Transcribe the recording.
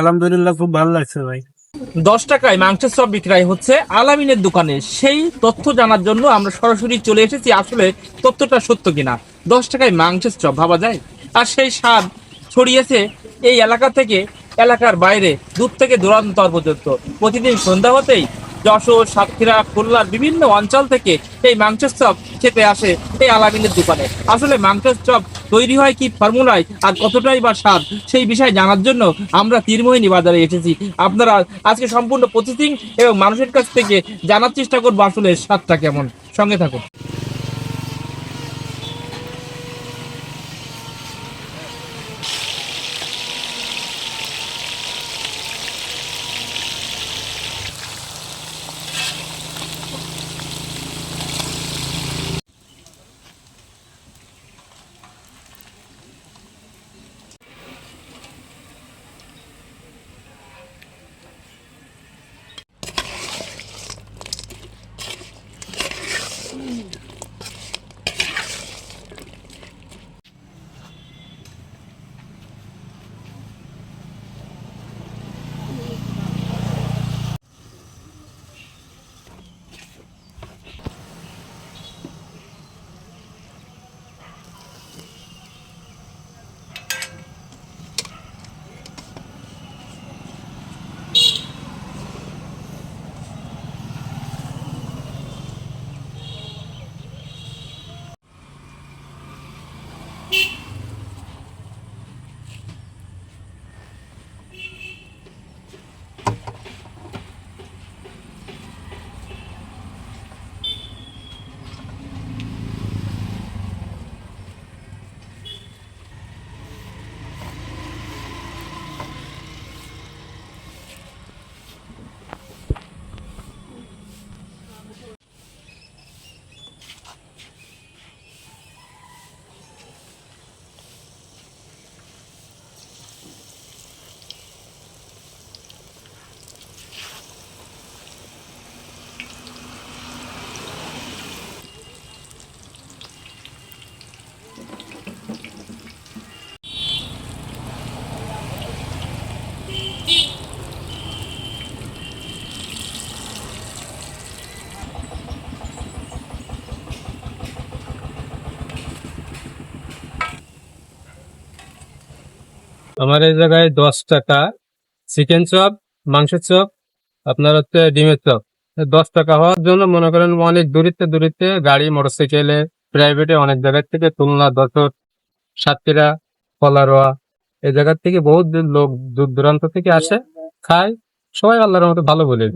আলহামদুলিল্লাহ, খুব ভালো লাগছে ভাই। 10 টাকায় মাংসের চপ বিক্রয় হচ্ছে আলামিনের দোকানে। সেই তথ্য জানার জন্য আমরা সরাসরি চলে এসেছি। আসলে তথ্যটা সত্য কিনা, 10 টাকায় মাংসের চপ ভাবা যায়? আর সেই স্বাদ ছড়িয়েছে এই এলাকা থেকে এলাকার বাইরে, দূর থেকে দূরান্তর পর্যন্ত। প্রতিদিন সন্ধ্যা হতেই যশোর, সাতক্ষীরা, খুলনার বিভিন্ন অঞ্চল থেকে এই মাংসের চপ খেতে আসে এই আলামিনের দোকানে। আসলে মাংসের চপ তৈরি হয় কি ফর্মুলায়, আর কতটাই বা স্বাদ, সেই বিষয় জানার জন্য আমরা তীরমোহিনী বাজারে এসেছি। আপনারা আজকে সম্পূর্ণ প্রসেসিং এবং মানুষের কাছ থেকে জানার চেষ্টা করবো আসলে স্বাদটা কেমন। সঙ্গে থাকুন। আমার এই জায়গায় 10 টাকা চিকেন চপ, মাংসের চপ, আপনার হচ্ছে ডিমের চপ। 10 টাকা হওয়ার জন্য মনে করেন অনেক দূরিতে দূরিতে গাড়ি, মোটরসাইকেলে, প্রাইভেটে অনেক জায়গার থেকে, খুলনা, যশোর, সাতক্ষীরা, কলারোয়া, এই জায়গার থেকে বহুত লোক দূর দূরান্ত থেকে আসে, খায়। সবাই আল্লাহর মতো ভালো বলে।